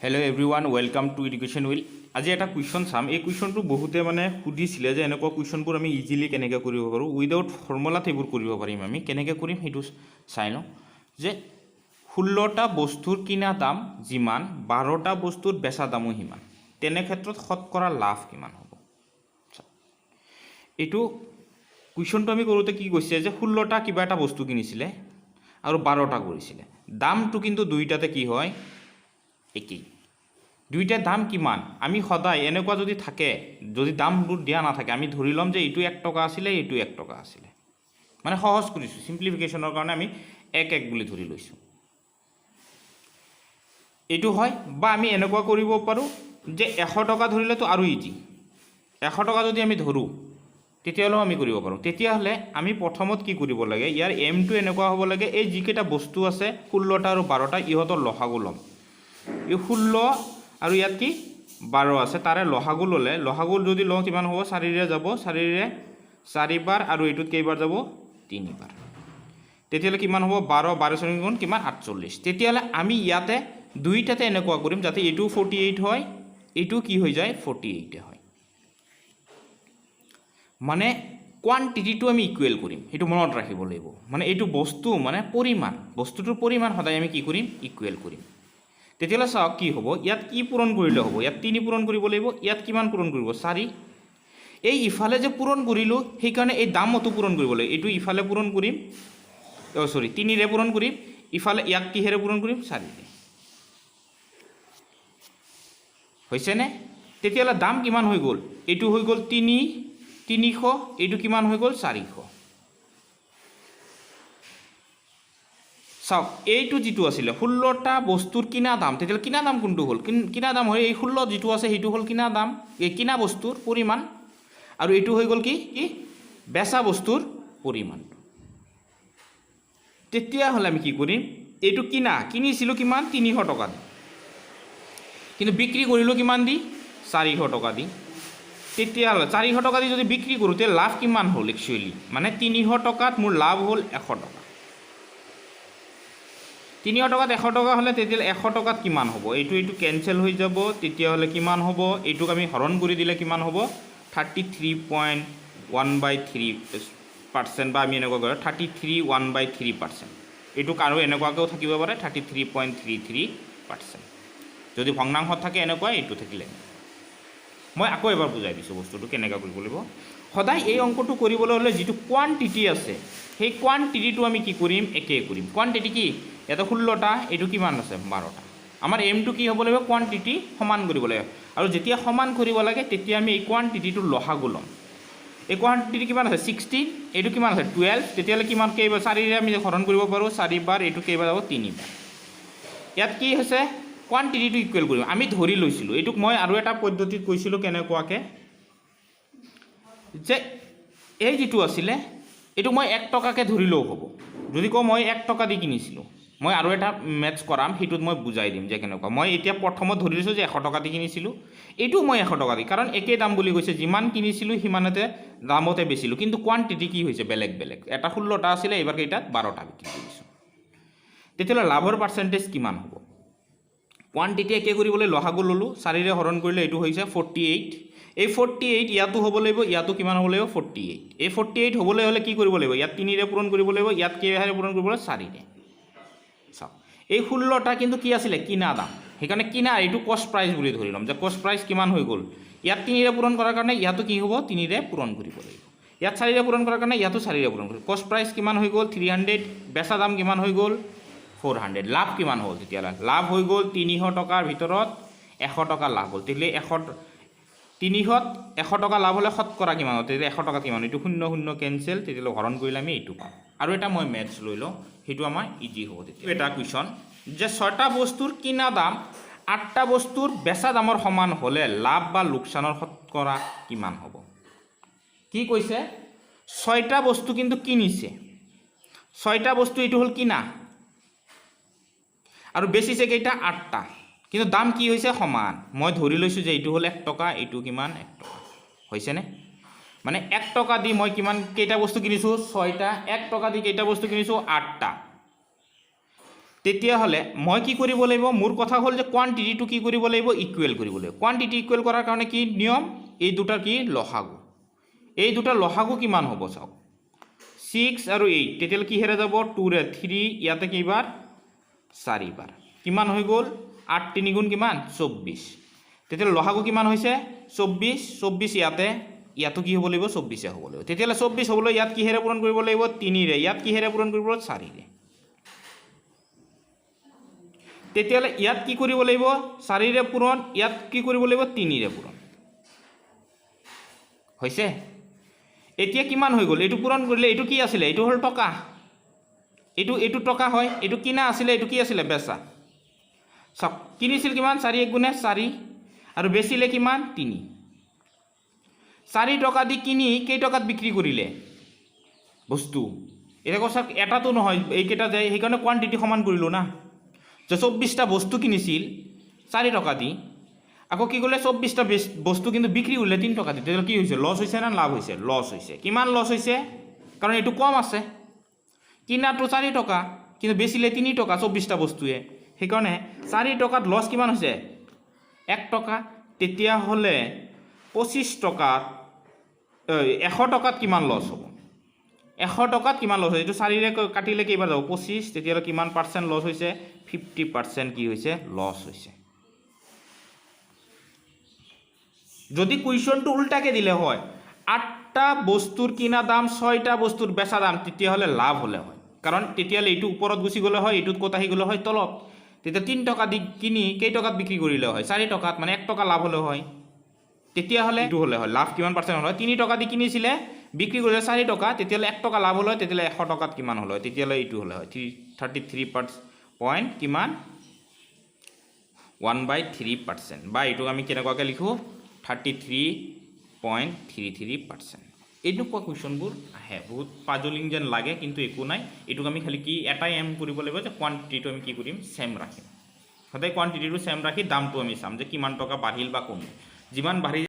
Hello everyone welcome to education will. आज এটা question চাম। এই কুৱেশ্যনটো বহুতে মানে সুধিছিলে যে এনেকুৱা কুৱেশ্যনবোৰ আমি ইজিলি কেনেকৈ কৰিব পাৰোঁ, উইদাউট ফৰ্মুলাত সেইবোৰ কৰিব পাৰিম। আমি কেনেকৈ কৰিম সেইটো চাই লওঁ। যে 16টা বস্তুৰ কিনা দাম যিমান 12টা বস্তুৰ বেচা দামো সিমান, তেনে ক্ষেত্ৰত শতকৰা লাভ কিমান হ'ব। এইটো কুৱেশ্যনটো আমি কৰোঁতে কি কৈছে যে 16টা কিবা এটা বস্তু কিনিছিলে আৰু 12টা কৰিছিলে। দামটো কিন্তু দুইটাতে কি হয়, একেই। দুইটা দাম কিমান, আমি সদায় এনেকুৱা যদি থাকে, যদি দামবোৰ দিয়া নাথাকে, আমি ধৰি ল'ম যে এইটো 1 টকা আছিলে, এইটো 1 টকা আছিলে। মানে সহজ কৰিছোঁ, চিম্পলিফিকেশ্যনৰ কাৰণে আমি 1 বুলি ধৰি লৈছোঁ। এইটো হয়। বা আমি এনেকুৱা কৰিব পাৰোঁ যে 100 টকা ধৰিলেতো আৰু ইজি। 100 টকা যদি আমি ধৰোঁ তেতিয়াহ'লেও আমি কৰিব পাৰোঁ। তেতিয়াহ'লে আমি প্ৰথমত কি কৰিব লাগে, ইয়াৰ এমটো এনেকুৱা হ'ব লাগে, এই যিকেইটা বস্তু আছে 16টা আৰু 12টা, ইহঁতৰ লসাগু ল'ম। এই 16 আৰু ইয়াত কি 12 আছে, তাৰে লসাগু ল'লে, লসাগু যদি লওঁ কিমান হ'ব, 4ৰে যাব, 4ৰে 4 বাৰ, আৰু এইটোত কেইবাৰ যাব, 3 বাৰ। তেতিয়াহ'লে কিমান হ'ব, 12 12 4 গুণ কিমান, 48। তেতিয়াহ'লে আমি ইয়াতে দুইটাতে এনেকুৱা কৰিম যাতে এইটো 48 হয়, এইটো কি হৈ যায়, 48 হয়। মানে কোৱান্টিটিটো আমি ইকুৱেল কৰিম, সেইটো মনত ৰাখিব লাগিব। মানে এইটো বস্তু মানে পৰিমাণ, বস্তুটোৰ পৰিমাণ সদায় আমি কি কৰিম, ইকুৱেল কৰিম। তেতিয়াহ'লে চাওক কি হ'ব, ইয়াত কি পূৰণ কৰিলে হ'ব, ইয়াত 3 পূৰণ কৰিব লাগিব, ইয়াত কিমান পূৰণ কৰিব, 4। এই ইফালে যে পূৰণ কৰিলোঁ সেইকাৰণে এই দামতো পূৰণ কৰিব লাগিব। এইটো ইফালে পূৰণ কৰিম, 3ৰে পূৰণ কৰিম, ইফালে ইয়াক কিহেৰে পূৰণ কৰিম, 4ৰে। হৈছেনে? তেতিয়াহ'লে দাম কিমান হৈ গ'ল, এইটো হৈ গ'ল 300, এইটো কিমান হৈ গ'ল, 400। চাওক এইটো যিটো আছিলে 16টা বস্তুৰ কিনা দাম, তেতিয়াহ'লে কিনা দাম কোনটো হ'ল, কিনা দাম হয় এই 16 যিটো আছে সেইটো হ'ল কিনা দাম, এই কিনা বস্তুৰ পৰিমাণ। আৰু এইটো হৈ গ'ল কি বেচা বস্তুৰ পৰিমাণ। তেতিয়াহ'লে আমি কি কৰিম, এইটো কিনিছিলোঁ কিমান, 300 টকা দি, কিন্তু বিক্ৰী কৰিলোঁ কিমান দি, 400 টকা দি। তেতিয়াহ'লে 400 টকা দি যদি বিক্ৰী কৰোঁ তেতিয়া লাভ কিমান হ'ল, একচুৱেলি মানে 300 টকাত মোৰ লাভ হ'ল 100 টকা। 300 টকাত 100 টকা হ'লে তেতিয়াহ'লে 100 টকাত কিমান হ'ব, এইটো কেঞ্চেল হৈ যাব। তেতিয়াহ'লে কিমান হ'ব, এইটোক আমি হৰণ কৰি দিলে কিমান হ'ব, 33.1/3%, বা আমি এনেকুৱা কৰোঁ 33.1/3%। এইটোক আৰু এনেকুৱাকৈও থাকিব পাৰে 33.33%। যদি ভগ্নাংশত থাকে এনেকুৱা, এইটো থাকিলে। মই আকৌ এবাৰ বুজাই দিছোঁ বস্তুটো কেনেকৈ কৰিব লাগিব। সদায় এই অংকটো কৰিবলৈ হ'লে যিটো কোৱান্টিটি আছে সেই কোৱান্টিটিটো আমি কি কৰিম, একেই কৰিম। কোৱান্টিটি কি, ইয়াতে 16টা, এইটো কিমান আছে, 12টা। আমাৰ এমটো কি হ'ব লাগিব, কোৱান্টিটি সমান কৰিব লাগিব। আৰু যেতিয়া সমান কৰিব লাগে তেতিয়া আমি এই কোৱান্টিটিটোৰ লসাগু ল'ম। এই কোৱান্টিটি কিমান আছে, 16, এইটো কিমান আছে, 12। তেতিয়াহ'লে কিমান, কেইবাৰ, 4ৰে আমি হৰণ কৰিব পাৰোঁ, 4 বাৰ, এইটো কেইবাৰ যাব, 3 বাৰ। ইয়াত কি হৈছে, কোৱান্টিটিটো ইকুৱেল কৰিম। আমি ধৰি লৈছিলোঁ, এইটোক মই আৰু এটা পদ্ধতিত কৈছিলোঁ কেনেকুৱাকৈ, যে এই যিটো আছিলে এইটো মই 1 টকাকৈ ধৰিলেও হ'ব। যদি কওঁ মই 1 টকা দি কিনিছিলোঁ, মই আৰু এটা মেথছ কৰাম, সেইটোত মই বুজাই দিম যে কেনেকুৱা। মই এতিয়া প্ৰথমত ধৰি লৈছোঁ যে 100 টকা দি কিনিছিলোঁ, এইটো মই 100 টকা দি, কাৰণ একেই দাম বুলি কৈছে, যিমান কিনিছিলোঁ সিমানতে দামতে বেচিলোঁ, কিন্তু কোৱান্টিটি কি হৈছে, বেলেগ বেলেগ। এটা 16টা আছিলে, এইবাৰ কেইটাত 12টা বিক্ৰী কৰিছোঁ। তেতিয়াহ'লে লাভৰ পাৰ্চেণ্টেজ কিমান হ'ব, কোৱান্টিটি একে কৰিবলৈ লসাগু ল'লোঁ, 4ৰে হৰণ কৰিলে এইটো হৈছে 48। এই 48 ইয়াতো হ'ব লাগিব, ইয়াতো কিমান হ'ব লাগিব, 48। এই 48 হ'বলৈ হ'লে কি কৰিব লাগিব, ইয়াত 3ৰে পূৰণ কৰিব লাগিব, ইয়াত কেইহাৰে পূৰণ কৰিব লাগিব, 4ৰে। চাওক এই 16টা কিন্তু কি আছিলে, কিনা দাম, সেইকাৰণে কিনা, এইটো কষ্ট প্ৰাইচ বুলি ধৰি ল'ম, যে কষ্ট প্ৰাইচ কিমান হৈ গ'ল। ইয়াত 3ৰে পূৰণ কৰাৰ কাৰণে ইয়াতো কি হ'ব, 3ৰে পূৰণ কৰিব লাগিব। ইয়াত 4ৰে পূৰণ কৰাৰ কাৰণে ইয়াতো 4ৰে পূৰণ কৰিব। কষ্ট প্ৰাইচ কিমান হৈ গ'ল, 300, বেচা দাম কিমান হৈ গ'ল, 400। লাভ কিমান হ'ল, তেতিয়াহ'লে লাভ হৈ গ'ল 300 টকাৰ ভিতৰত 100 টকা লাভ হ'ল। তেতিয়াহ'লে 300ত 100 টকা লাভ হ'লে শতকৰা কিমান হ'ল, তেতিয়াহ'লে 100 টকা কিমান, এইটো 0 0 কেঞ্চেল, তেতিয়াহ'লে হৰণ কৰিলে আমি এইটো পাম। আৰু এটা মই মেথছ লৈ লওঁ, সেইটো আমাৰ ইজি হ'ব। তেতিয়া এটা কুৱেশ্যন যে 6টা বস্তুৰ কিনা দাম 8টা বস্তুৰ বেচা দামৰ সমান হ'লে লাভ বা লোকচানৰ শতকৰা কিমান হ'ব। কি কৈছে, 6টা বস্তু কিন্তু কিনিছে, 6টা বস্তু এইটো হ'ল কিনা, আৰু বেচিছে কেইটা, 8টা, কিন্তু দাম কি হৈছে, সমান। মই ধৰি লৈছোঁ যে এইটো হ'ল 1 টকা, এইটো কিমান, 1 টকা। হৈছেনে? মানে 1 টকা দি মই কিমান কেইটা বস্তু কিনিছোঁ, 6টা। 1 টকা দি কেইটা বস্তু কিনিছোঁ, 8টা। তেতিয়াহ'লে মই কি কৰিব লাগিব, মোৰ কথা হ'ল যে কোৱান্টিটিটো কি কৰিব লাগিব, ইকুৱেল কৰিব লাগিব। কোৱান্টিটি ইকুৱেল কৰাৰ কাৰণে কি নিয়ম, এই দুটাৰ কি লসাগু, এই দুটাৰ লসাগু কিমান হ'ব চাওক, 6 আৰু 8, তেতিয়াহ'লে কিহেৰে যাব, 2ৰে 3, ইয়াতে কেইবাৰ 4 বাৰ, কিমান হৈ গ'ল 8 3 গুণ কিমান 24, তেতিয়াহ'লে লসাগু কিমান হৈছে 24, 24 ইয়াতো কি হ'ব লাগিব 24 হ'ব লাগিব। তেতিয়াহ'লে 24 হ'বলৈ ইয়াত কিহেৰে পূৰণ কৰিব লাগিব, 3ৰে, ইয়াত কিহেৰে পূৰণ কৰিব 4ৰে, তেতিয়াহ'লে ইয়াত কি কৰিব লাগিব 4ৰে পূৰণ, ইয়াত কি কৰিব লাগিব 3ৰে পূৰণ হৈছে। এতিয়া কিমান হৈ গ'ল, এইটো পূৰণ কৰিলে এইটো কি আছিলে, এইটো হ'ল টকা, এইটো টকা হয়, এইটো কিনা আছিলে, এইটো কি আছিলে বেচা। চাওক কিনিছিল কিমান 4 1 গুণে 4 আৰু বেচিলে কিমান 3, 4 টকা দি কিনি কেই টকাত বিক্ৰী কৰিলে বস্তু, এতিয়া চাওক এটাতো নহয় এইকেইটা যায়, সেইকাৰণে কোৱান্টিটি সমান কৰিলোঁ না, যে 24টা বস্তু কিনিছিল 4 টকা দি, আকৌ কি কৰিলে 24টা বস্তু কিন্তু বিক্ৰী কৰিলে 3 টকা দি, তেতিয়াহ'লে কি হৈছে, লছ হৈছে না লাভ হৈছে, লছ হৈছে। কিমান লছ হৈছে, কাৰণ এইটো কম আছে, কিনাটো 4 টকা কিন্তু বেচিলে 3 টকা 24টা বস্তুৱে, সেইকাৰণে 4 টকাত লছ কিমান হৈছে 1 টকা। তেতিয়াহ'লে 25 টকাত 100 টকাত কিমান লছ হ'ব, 100 টকাত কিমান লছ হৈছে, এইটো 4ৰে কাটিলে কেইবাৰ যাব 25, তেতিয়াহ'লে কিমান পাৰ্চেণ্ট লছ হৈছে, 50% কি হৈছে লছ হৈছে। যদি কুৱেশ্যনটো উল্টাকে দিলে হয় 8টা বস্তুৰ কিনা দাম 6টা বস্তুৰ বেচা দাম, তেতিয়াহ'লে লাভ হ'লে হয়, কাৰণ তেতিয়াহ'লে এইটো ওপৰত গুচি গ'লে হয়, এইটোত ক'ত আহি গ'লে হয় তলত, তেতিয়া 3 টকা দি কিনি কেই টকাত বিক্ৰী কৰিলে হয় 4 টকাত, মানে 1 টকা লাভ হ'লে হয়, তেতিয়াহ'লে এইটো হ'লে হয় লাভ কিমান পাৰ্চেণ্ট হ'লে হয়, 3 টকা দি কিনিছিলে বিক্ৰী কৰিলে 4 টকা, তেতিয়াহ'লে 1 টকা লাভ হ'লে হয়, তেতিয়াহ'লে 100 টকাত কিমান হ'লে হয়, তেতিয়াহ'লে এইটো হ'লে হয় 33% কিমান 1/3%, বা এইটোক আমি কেনেকুৱাকৈ লিখোঁ 33.33%। এনেকুৱা কুৱেশ্যনবোৰ আহে, বহুত পাজলিং যেন লাগে কিন্তু একো নাই, এইটোক আমি খালি কি এটাই এম কৰিব লাগিব যে কোৱান্টিটিটো আমি কি কৰিম ছেম ৰাখিম, সদায় কোৱান্টিটিটো ছেম ৰাখি দামটো আমি চাম যে কিমান টকা বাঢ়িল বা কমিল, যিমান বাঢ়ি